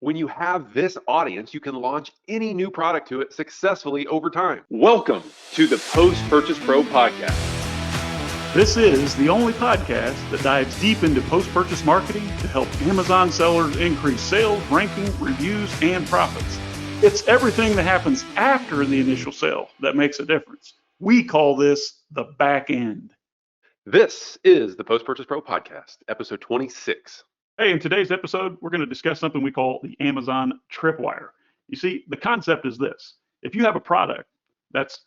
When you have this audience, you can launch any new product to it successfully over time. Welcome to the Post-Purchase Pro podcast. This is the only podcast that dives deep into post-purchase marketing to help Amazon sellers increase sales, ranking, reviews, and profits. It's everything that happens after the initial sale that makes a difference. We call this the back end. This is the Post-Purchase Pro podcast, episode 26. Hey, in today's episode, we're going to discuss something we call the Amazon tripwire. You see, the concept is this. If you have a product that's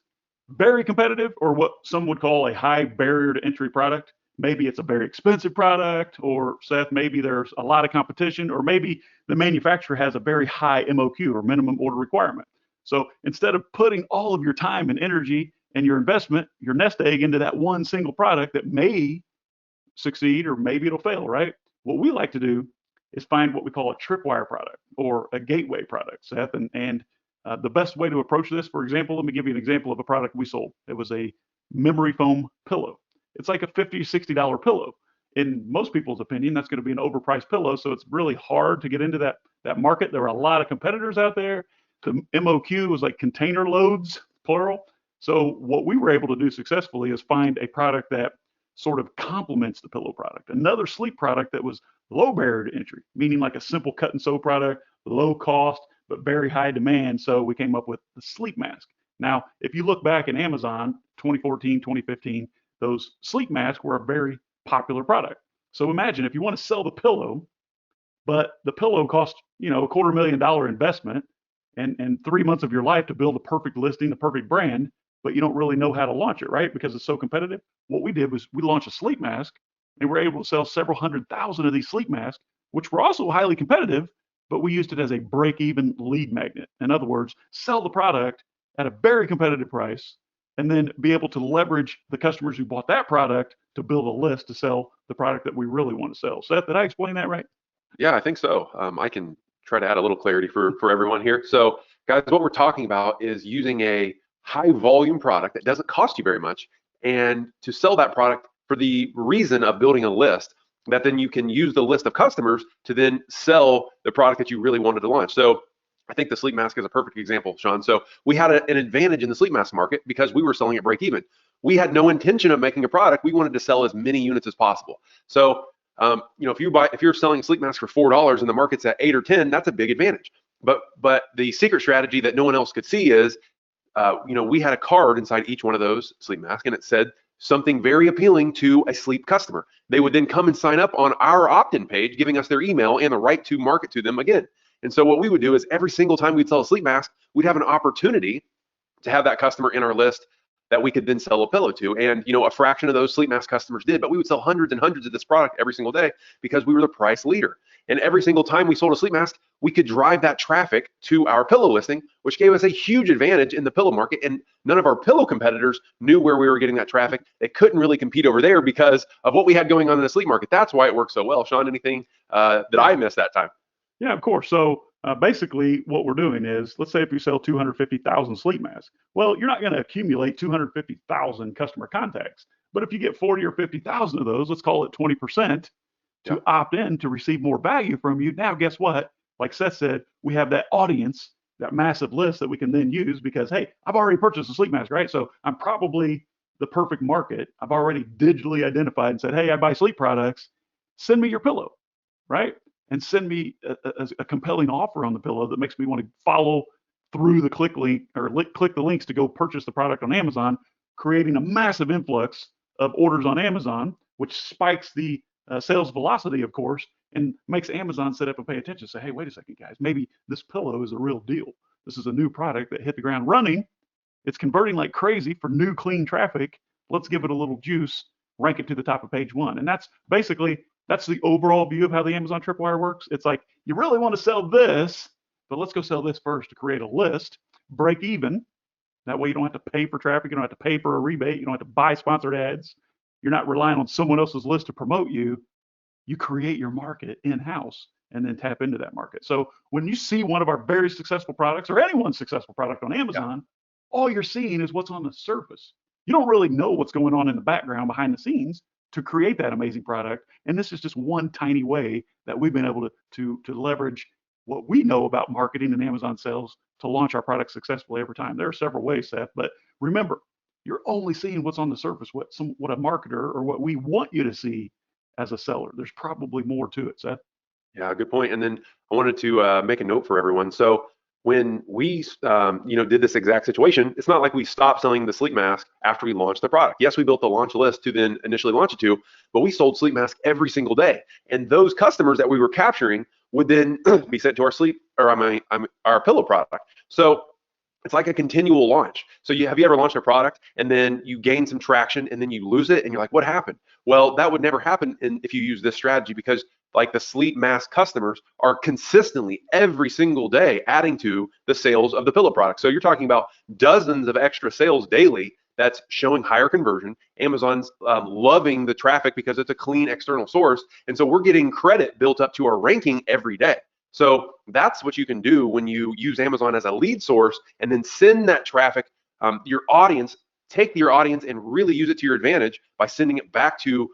very competitive, or what some would call a high barrier to entry product, maybe it's a very expensive product, or Seth, maybe there's a lot of competition, or maybe the manufacturer has a very high MOQ or minimum order requirement. So instead of putting all of your time and energy and your investment, your nest egg into that one single product that may succeed or maybe it'll fail, right? What we like to do is find what we call a tripwire product or a gateway product, Seth. And the best way to approach this, for example, let me give you an example of a product we sold. It was a memory foam pillow. It's like a $50, $60 pillow. In most people's opinion, that's going to be an overpriced pillow. So it's really hard to get into that market. There were a lot of competitors out there. The MOQ was like container loads, plural. So what we were able to do successfully is find a product that sort of complements the pillow product. Another sleep product that was low barrier to entry, meaning like a simple cut and sew product, low cost, but very high demand. So we came up with the sleep mask. Now, if you look back in Amazon, 2014, 2015, those sleep masks were a very popular product. So imagine if you want to sell the pillow, but the pillow cost, a $250,000 investment and 3 months of your life to build a perfect listing, the perfect brand, but you don't really know how to launch it, right? Because it's so competitive. What we did was we launched a sleep mask and we're able to sell several 100,000 of these sleep masks, which were also highly competitive, but we used it as a break-even lead magnet. In other words, sell the product at a very competitive price and then be able to leverage the customers who bought that product to build a list to sell the product that we really want to sell. Seth, did I explain that right? Yeah, I think so. I can try to add a little clarity for everyone here. So, guys, what we're talking about is using a high volume product that doesn't cost you very much and to sell that product for the reason of building a list that then you can use the list of customers to then sell the product that you really wanted to launch. So I think the sleep mask is a perfect example, Shawn. So we had an advantage in the sleep mask market because we were selling at break even. We had no intention of making a product. We wanted to sell as many units as possible. So if you're selling a sleep mask for $4 and the market's at 8 or 10, that's a big advantage. But the secret strategy that no one else could see is we had a card inside each one of those sleep masks, and it said something very appealing to a sleep customer. They would then come and sign up on our opt-in page, giving us their email and the right to market to them again. And so what we would do is every single time we'd sell a sleep mask, we'd have an opportunity to have that customer in our list that we could then sell a pillow to. And, a fraction of those sleep mask customers did, but we would sell hundreds and hundreds of this product every single day because we were the price leader. And every single time we sold a sleep mask, we could drive that traffic to our pillow listing, which gave us a huge advantage in the pillow market. And none of our pillow competitors knew where we were getting that traffic. They couldn't really compete over there because of what we had going on in the sleep market. That's why it worked so well. Shawn, anything that I missed that time? Yeah, of course. So basically what we're doing is, let's say if you sell 250,000 sleep masks, well, you're not going to accumulate 250,000 customer contacts. But if you get 40 or 50,000 of those, let's call it 20%, to opt in to receive more value from you. Now, guess what? Like Seth said, we have that audience, that massive list that we can then use because, hey, I've already purchased a sleep mask, right? So I'm probably the perfect market. I've already digitally identified and said, hey, I buy sleep products. Send me your pillow, right? And send me a compelling offer on the pillow that makes me want to follow through the click link or click the links to go purchase the product on Amazon, creating a massive influx of orders on Amazon, which spikes the sales velocity, of course, and makes Amazon sit up and pay attention. Say, hey, wait a second, guys, maybe this pillow is a real deal. This is a new product that hit the ground running. It's converting like crazy for new, clean traffic. Let's give it a little juice, rank it to the top of page one. And that's the overall view of how the Amazon tripwire works. It's like, you really want to sell this, but let's go sell this first to create a list, break even. That way you don't have to pay for traffic. You don't have to pay for a rebate. You don't have to buy sponsored ads. You're not relying on someone else's list to promote you. You create your market in-house and then tap into that market. So when you see one of our very successful products or anyone's successful product on Amazon, all you're seeing is what's on the surface. You don't really know what's going on in the background behind the scenes to create that amazing product. And this is just one tiny way that we've been able to leverage what we know about marketing and Amazon sales to launch our product successfully every time. There are several ways, Seth, but remember, you're only seeing what's on the surface, what a marketer or what we want you to see as a seller. There's probably more to it, Seth. Yeah, good point. And then I wanted to make a note for everyone. So when we, did this exact situation, it's not like we stopped selling the sleep mask after we launched the product. Yes, we built the launch list to then initially launch it to, but we sold sleep mask every single day. And those customers that we were capturing would then be sent to our sleep or our pillow product. So it's like a continual launch. So have you ever launched a product and then you gain some traction and then you lose it and you're like, what happened? Well, that would never happen if you use this strategy, because like the sleep mask customers are consistently every single day adding to the sales of the pillow product. So you're talking about dozens of extra sales daily. That's showing higher conversion. Amazon's loving the traffic because it's a clean external source. And so we're getting credit built up to our ranking every day. So that's what you can do when you use Amazon as a lead source and then send that traffic, your audience, take your audience and really use it to your advantage by sending it back to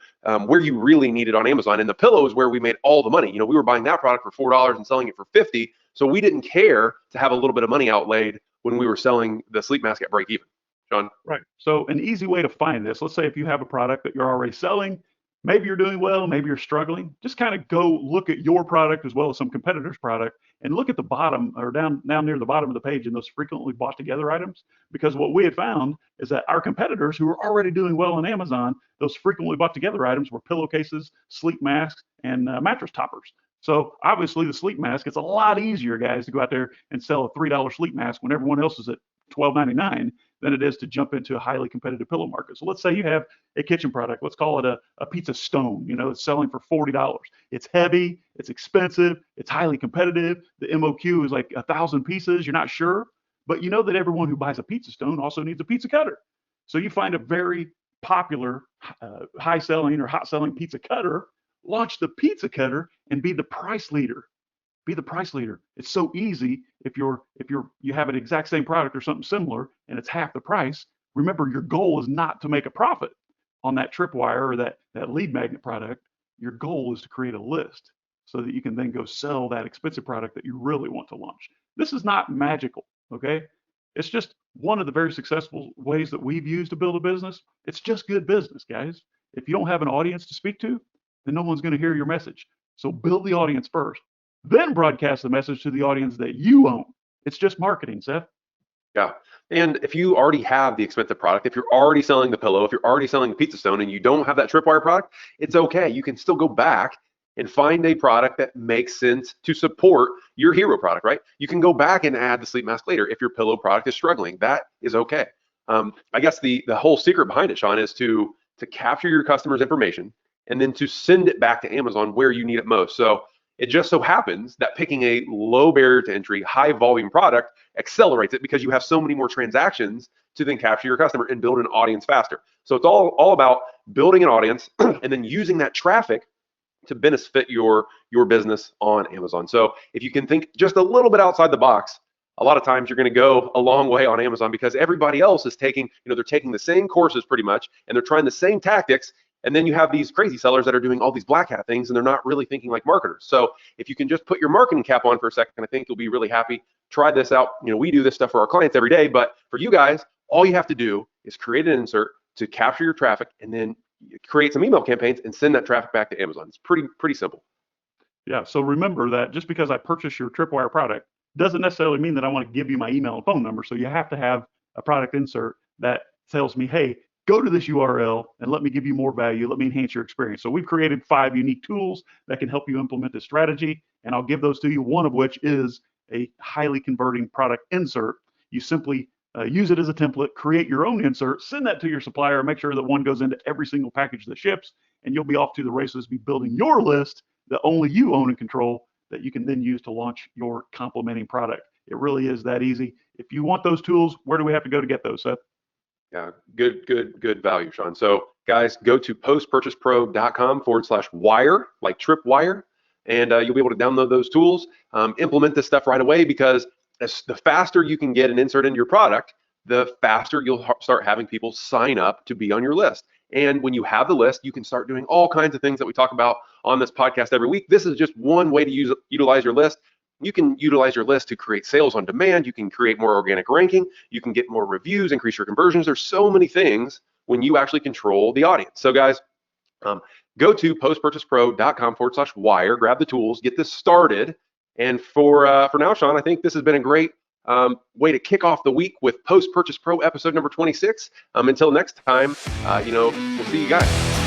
where you really need it on Amazon. And the pillow is where we made all the money. We were buying that product for $4 and selling it for $50. So we didn't care to have a little bit of money outlaid when we were selling the sleep mask at break even. Shawn? Right. So an easy way to find this, let's say if you have a product that you're already selling, maybe you're doing well, maybe you're struggling, just kind of go look at your product as well as some competitors' product and look at the bottom or down near the bottom of the page in those frequently bought together items. Because what we had found is that our competitors who were already doing well on Amazon, those frequently bought together items were pillowcases, sleep masks, and mattress toppers. So obviously the sleep mask, it's a lot easier, guys, to go out there and sell a $3 sleep mask when everyone else is at $12.99 than it is to jump into a highly competitive pillow market. So let's say you have a kitchen product. Let's call it a pizza stone. It's selling for $40. It's heavy, it's expensive, it's highly competitive. The MOQ is like 1,000 pieces. You're not sure, but you know that everyone who buys a pizza stone also needs a pizza cutter. So you find a very popular, high selling or hot selling pizza cutter, launch the pizza cutter and be the price leader. Be the price leader. It's so easy if you have an exact same product or something similar and it's half the price. Remember, your goal is not to make a profit on that tripwire or that lead magnet product. Your goal is to create a list so that you can then go sell that expensive product that you really want to launch. This is not magical, okay? It's just one of the very successful ways that we've used to build a business. It's just good business, guys. If you don't have an audience to speak to, then no one's going to hear your message. So build the audience first, then broadcast the message to the audience that you own. It's just marketing, Seth. Yeah. And if you already have the expensive product, if you're already selling the pillow, if you're already selling the pizza stone and you don't have that tripwire product, it's okay. You can still go back and find a product that makes sense to support your hero product, right? You can go back and add the sleep mask later if your pillow product is struggling. That is okay. I guess the whole secret behind it, Shawn, is to capture your customers' information and then to send it back to Amazon where you need it most. So it just so happens that picking a low barrier to entry, high volume product accelerates it because you have so many more transactions to then capture your customer and build an audience faster. So it's all about building an audience and then using that traffic to benefit your business on Amazon. So if you can think just a little bit outside the box, a lot of times you're going to go a long way on Amazon because everybody else is taking, they're taking the same courses pretty much and they're trying the same tactics. And then you have these crazy sellers that are doing all these black hat things and they're not really thinking like marketers. So if you can just put your marketing cap on for a second, I think you'll be really happy. Try this out. We do this stuff for our clients every day, but for you guys, all you have to do is create an insert to capture your traffic and then create some email campaigns and send that traffic back to Amazon. It's pretty simple. Yeah. So remember that just because I purchase your tripwire product doesn't necessarily mean that I want to give you my email and phone number. So you have to have a product insert that tells me, hey, go to this URL and let me give you more value. Let me enhance your experience. So we've created 5 unique tools that can help you implement this strategy. And I'll give those to you, one of which is a highly converting product insert. You simply use it as a template, create your own insert, send that to your supplier, make sure that one goes into every single package that ships, and you'll be off to the races, be building your list that only you own and control that you can then use to launch your complementing product. It really is that easy. If you want those tools, where do we have to go to get those, Seth? Yeah, good value, Shawn. So guys, go to postpurchasepro.com/wire, like tripwire, and you'll be able to download those tools, implement this stuff right away, because the faster you can get an insert into your product, the faster you'll start having people sign up to be on your list. And when you have the list, you can start doing all kinds of things that we talk about on this podcast every week. This is just one way to utilize your list. You can utilize your list to create sales on demand. You can create more organic ranking. You can get more reviews, increase your conversions. There's so many things when you actually control the audience. So guys, go to postpurchasepro.com/wire, grab the tools, get this started. And for now, Shawn, I think this has been a great way to kick off the week with Post Purchase Pro episode number 26. Until next time, we'll see you guys.